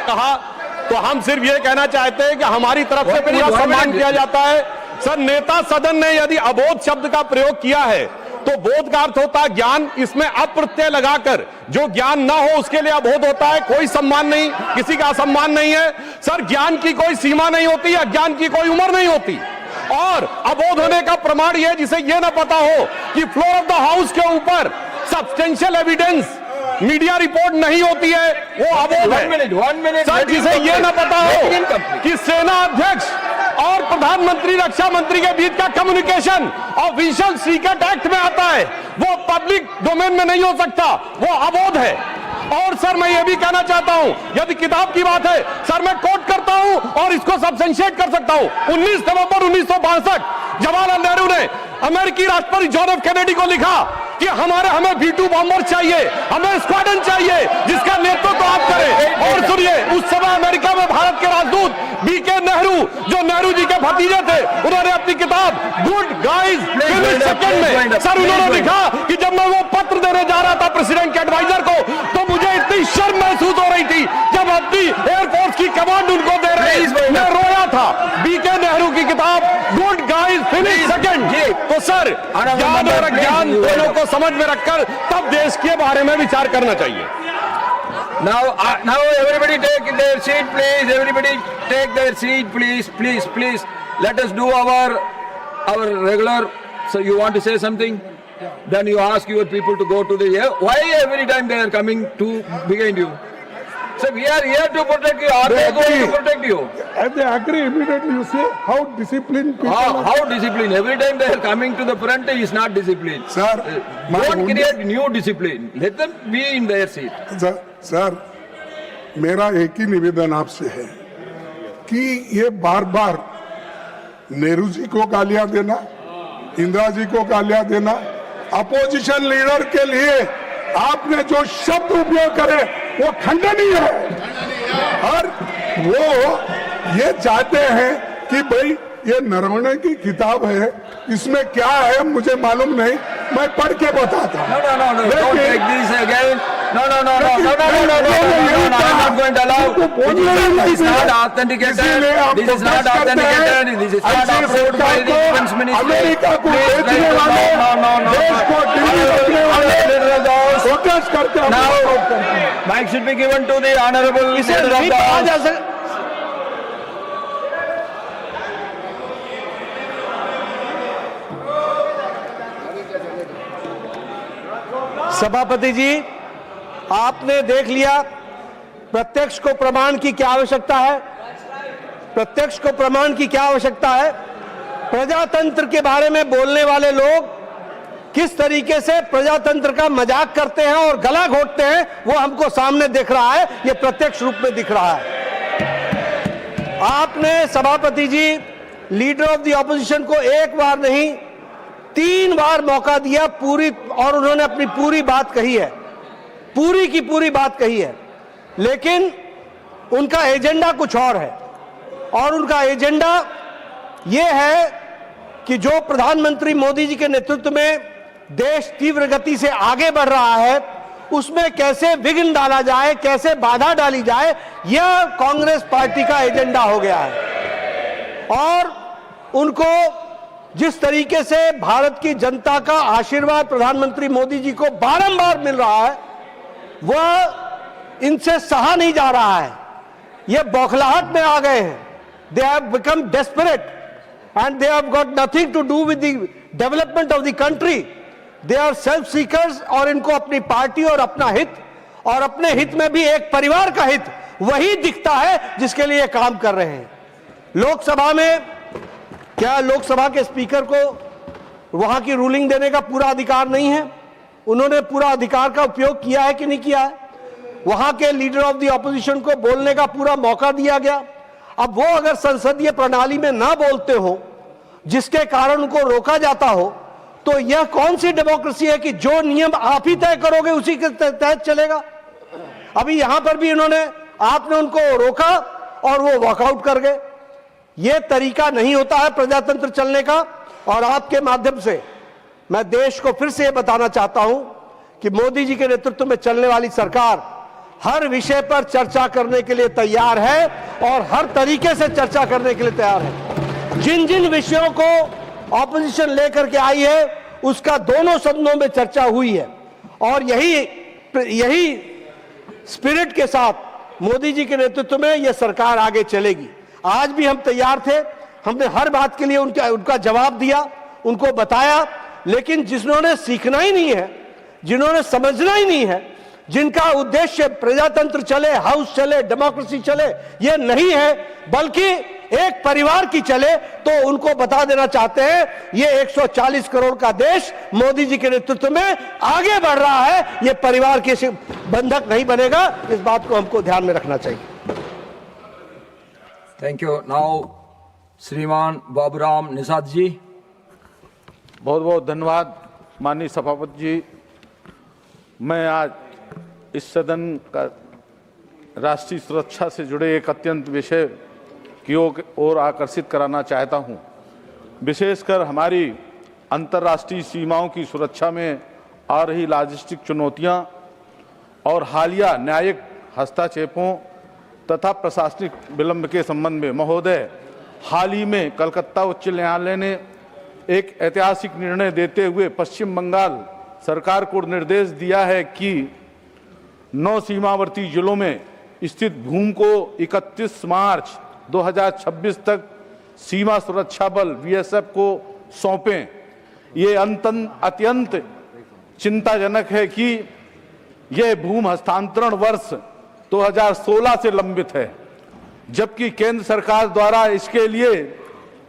कहा, तो हम सिर्फ ये कहना चाहते हैं कि हमारी तरफ से पूरा सम्मान किया जाता है। सर, नेता सदन ने यदि अबोध शब्द का प्रयोग किया है तो बोध का अर्थ होता है ज्ञान, इसमें अप्रत्यय लगाकर जो ज्ञान ना हो उसके लिए अबोध होता है। कोई सम्मान नहीं, किसी का असम्मान नहीं है। सर, ज्ञान की कोई सीमा नहीं होती, अज्ञान की कोई उम्र नहीं होती। और अबोध होने का प्रमाण यह, जिसे यह ना पता हो कि फ्लोर ऑफ द हाउस के ऊपर सब्सटेंशियल एविडेंस मीडिया रिपोर्ट नहीं होती है, वो अबोध है। सर, जिसे यह ना पता हो कि सेना अध्यक्ष और प्रधानमंत्री रक्षा मंत्री के बीच का कम्युनिकेशन ऑफिशियल सीक्रेट एक्ट में आता है, वो पब्लिक डोमेन में नहीं हो सकता, वो अबोध है। और सर, मैं ये भी कहना चाहता हूं, यदि किताब की बात है सर, मैं कोट करता हूं और इसको सब्सटेंशिएट कर सकता हूं। 19 नवंबर 1962 जवाहरलाल नेहरू ने अमेरिकी राष्ट्रपति जॉन एफ कैनेडी को लिखा कि हमें V2 बॉम्बर चाहिए, हमें स्क्वाड्रन चाहिए जिसका नेतृत्व आप करें। और सुनिए, उस समय अमेरिका में भारत के राजदूत बीके नेहरू, जो नेहरू जी के भतीजे थे, उन्होंने अपनी किताब गुड गाइज फिनिश सेकंड में सर उन्होंने लिखा कि जब मैं वो पत्र देने जा रहा था प्रेसिडेंट के एडवाइजर को, तो मुझे इतनी शर्म महसूस हो रही थी जब अपनी एयरफोर्स की कमांड उनको दे रहे, मैं रोया था। बीके नेहरू की किताब गुड गाइज फिनिश सेकंड। तो सर, ज्ञान और अज्ञान दोनों को समझ में रखकर तब देश के बारे में विचार करना चाहिए। Now everybody take their seat, please. Everybody take their seat, please, please, please. Let us do our regular. So you want to say something? Then you ask your people to go to the. Why every time they are coming to behind you? So we are here to protect you. Are they going to protect you? If they agree, immediately you say how disciplined people are. How disciplined? Every time they are coming to the front is not discipline. Sir, don't create new discipline. Let them be in their seat. Sir, मेरा एक ही निवेदन आपसे है कि ये बार बार नेहरू जी को गालियां देना, इंदिरा जी को गालियां देना, अपोजिशन लीडर के लिए आपने जो शब्द उपयोग करे वो खंडनीय है। और वो ये चाहते हैं कि भाई ये नरवणे की किताब है, इसमें क्या है मुझे मालूम नहीं, मैं पढ़ के बताता हूँ। Don't take this again. No. I'm not going to allow. This is not authenticated. This is not authenticated. This is not approved by the Defense Ministry. America को बेचने वाले, देश को दिल्ली रखने वाले प्रोटेस्ट करते हैं। Now, mic should be given to the honorable leader of the House. सभापति जी, आपने देख लिया प्रत्यक्ष को प्रमाण की क्या आवश्यकता है। प्रत्यक्ष को प्रमाण की क्या आवश्यकता है। प्रजातंत्र के बारे में बोलने वाले लोग किस तरीके से प्रजातंत्र का मजाक करते हैं और गला घोटते हैं, वो हमको सामने दिख रहा है, ये प्रत्यक्ष रूप में दिख रहा है। आपने सभापति जी लीडर ऑफ द ऑपोजिशन को एक बार नहीं 3 बार मौका दिया पूरी, और उन्होंने अपनी पूरी बात कही है, पूरी की पूरी बात कही है, लेकिन उनका एजेंडा कुछ और है। और उनका एजेंडा यह है कि जो प्रधानमंत्री मोदी जी के नेतृत्व में देश तीव्र गति से आगे बढ़ रहा है, उसमें कैसे विघ्न डाला जाए, कैसे बाधा डाली जाए, यह कांग्रेस पार्टी का एजेंडा हो गया है। और उनको जिस तरीके से भारत की जनता का आशीर्वाद प्रधानमंत्री मोदी जी को बारंबार मिल रहा है, वह इनसे सहा नहीं जा रहा है। ये बौखलाहट में आ गए हैं। They have become desperate and they have got nothing to do with the development of the country. They are self seekers, और इनको अपनी पार्टी और अपना हित, और अपने हित में भी एक परिवार का हित वही दिखता है जिसके लिए काम कर रहे हैं। लोकसभा में क्या लोकसभा के स्पीकर को वहां की रूलिंग देने का पूरा अधिकार नहीं है? उन्होंने पूरा अधिकार का उपयोग किया है कि नहीं किया है? वहां के लीडर ऑफ द ऑपोजिशन को बोलने का पूरा मौका दिया गया। अब वो अगर संसदीय प्रणाली में ना बोलते हो, जिसके कारण उनको रोका जाता हो, तो यह कौन सी डेमोक्रेसी है कि जो नियम आप ही तय करोगे उसी के तहत चलेगा? अभी यहां पर भी आपने उनको रोका और वो वॉकआउट कर गए। यह तरीका नहीं होता है प्रजातंत्र चलने का। और आपके माध्यम से मैं देश को फिर से यह बताना चाहता हूं कि मोदी जी के नेतृत्व में चलने वाली सरकार हर विषय पर चर्चा करने के लिए तैयार है और हर तरीके से चर्चा करने के लिए तैयार है। जिन जिन विषयों को ऑपोजिशन लेकर के आई है उसका दोनों सदनों में चर्चा हुई है और यही स्पिरिट के साथ मोदी जी के नेतृत्व में यह सरकार आगे चलेगी। आज भी हम तैयार थे, हमने हर बात के लिए उनका जवाब दिया, उनको बताया, लेकिन जिन्होंने सीखना ही नहीं है, जिन्होंने समझना ही नहीं है, जिनका उद्देश्य प्रजातंत्र चले, हाउस चले, डेमोक्रेसी चले, ये नहीं है बल्कि एक परिवार की चले, तो उनको बता देना चाहते हैं ये 140 करोड़ का देश मोदी जी के नेतृत्व में आगे बढ़ रहा है, ये परिवार के बंधक नहीं बनेगा। इस बात को हमको ध्यान में रखना चाहिए। Thank you. नाउ श्रीमान बाबूराम निषाद जी। बहुत बहुत धन्यवाद माननीय सभापति जी। मैं आज इस सदन का राष्ट्रीय सुरक्षा से जुड़े एक अत्यंत विषय की ओर आकर्षित कराना चाहता हूं। विशेषकर हमारी अंतर्राष्ट्रीय सीमाओं की सुरक्षा में आ रही लॉजिस्टिक चुनौतियां और हालिया न्यायिक हस्तक्षेपों तथा प्रशासनिक विलंब के संबंध में महोदय, हाल ही में कलकत्ता उच्च न्यायालय ने एक ऐतिहासिक निर्णय देते हुए पश्चिम बंगाल सरकार को निर्देश दिया है कि 9 सीमावर्ती जिलों में स्थित भूमि को 31 मार्च 2026 तक सीमा सुरक्षा बल बीएसएफ को सौंपें। ये अत्यंत चिंताजनक है कि यह भूमि हस्तांतरण वर्ष 2016 से लंबित है, जबकि केंद्र सरकार द्वारा इसके लिए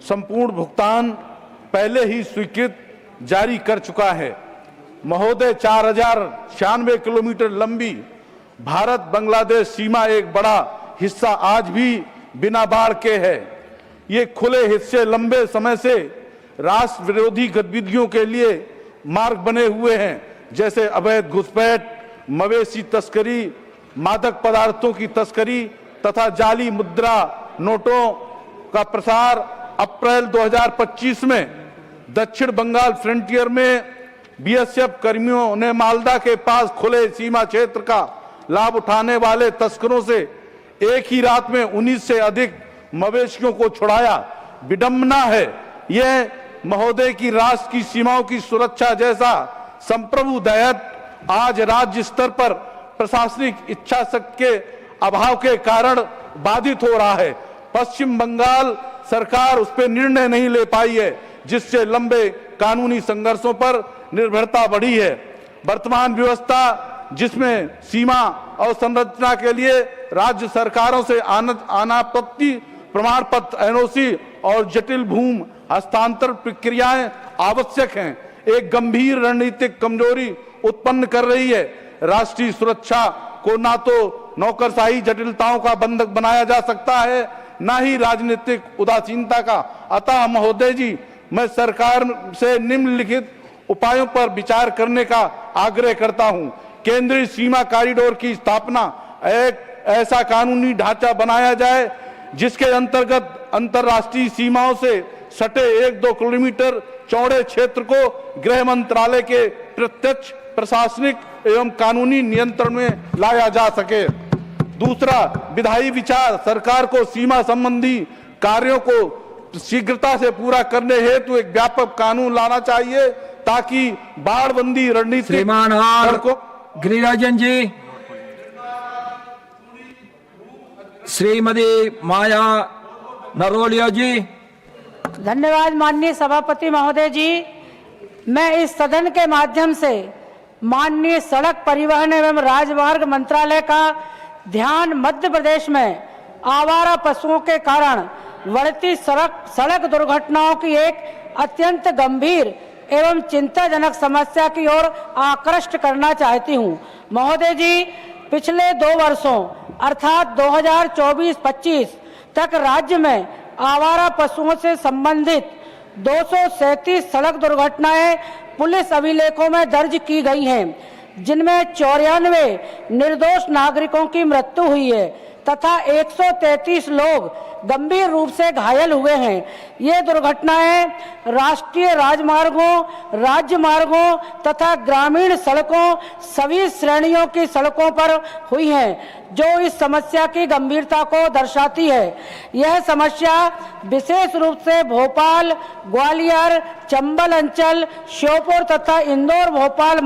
संपूर्ण भुगतान पहले ही स्वीकृत जारी कर चुका है। महोदय, 4096 किलोमीटर लंबी भारत बांग्लादेश सीमा एक बड़ा हिस्सा आज भी बिना बाढ़ के है। ये खुले हिस्से लंबे समय से राष्ट्र विरोधी गतिविधियों के लिए मार्ग बने हुए हैं, जैसे अवैध घुसपैठ, मवेशी तस्करी, मादक पदार्थों की तस्करी तथा जाली मुद्रा नोटों का प्रसार। अप्रैल 2025 में दक्षिण बंगाल फ्रंटियर में बीएसएफ कर्मियों ने मालदा के पास खुले सीमा क्षेत्र का लाभ उठाने वाले तस्करों से एक ही रात में 19 से अधिक मवेशियों को छुड़ाया। विडंबना है यह महोदय की राष्ट्र की सीमाओं की सुरक्षा जैसा संप्रभु दायित्व आज राज्य स्तर पर प्रशासनिक इच्छा शक्ति के अभाव के कारण बाधित हो रहा है। पश्चिम बंगाल सरकार उस पर निर्णय नहीं ले पाई है, जिससे लंबे कानूनी संघर्षों पर निर्भरता बढ़ी है। वर्तमान व्यवस्था जिसमें सीमा अवसंरचना के लिए राज्य सरकारों से अनापत्ति प्रमाण पत्र एनओसी और जटिल भूमि हस्तांतरण प्रक्रियाएं आवश्यक हैं, एक गंभीर रणनीतिक कमजोरी उत्पन्न कर रही है। राष्ट्रीय सुरक्षा को ना तो नौकरशाही जटिलताओं का बंधक बनाया जा सकता है, ना ही राजनीतिक उदासीनता का। अतः महोदय जी, मैं सरकार से निम्नलिखित उपायों पर विचार करने का आग्रह करता हूं। केंद्रीय सीमा कॉरिडोर की स्थापना, एक ऐसा कानूनी ढांचा बनाया जाए जिसके अंतर्गत अंतर्राष्ट्रीय सीमाओं से सटे 1-2 किलोमीटर चौड़े क्षेत्र को गृह मंत्रालय के प्रत्यक्ष प्रशासनिक एवं कानूनी नियंत्रण में लाया जा सके। दूसरा, विधायी विचार, सरकार को सीमा संबंधी कार्यों को शीघ्रता से पूरा करने हेतु एक व्यापक कानून लाना चाहिए, ताकि बाढ़बंदी रणनीति। श्रीमान गिरिराजन जी। श्रीमती माया नरोलिया जी। धन्यवाद माननीय सभापति महोदय जी। मैं इस सदन के माध्यम से माननीय सड़क परिवहन एवं राजमार्ग मंत्रालय का ध्यान मध्य प्रदेश में आवारा पशुओं के कारण बढ़ती सड़क दुर्घटनाओं की एक अत्यंत गंभीर एवं चिंताजनक समस्या की ओर आकृष्ट करना चाहती हूं। महोदय जी, पिछले 2 वर्षों अर्थात 2024-25 तक राज्य में आवारा पशुओं से संबंधित 237 सड़क दुर्घटनाएं पुलिस अभिलेखों में दर्ज की गई हैं। जिनमें 94 निर्दोष नागरिकों की मृत्यु हुई है तथा 133 लोग गंभीर रूप से घायल हुए हैं। ये दुर्घटनाएं राष्ट्रीय राजमार्गों, राज्य मार्गों तथा ग्रामीण सड़कों सभी श्रेणियों की सड़कों पर हुई हैं, जो इस समस्या की गंभीरता को दर्शाती है। यह समस्या विशेष रूप से भोपाल, ग्वालियर, चंबल अंचल, श्योपुर तथा इंदौर भोपाल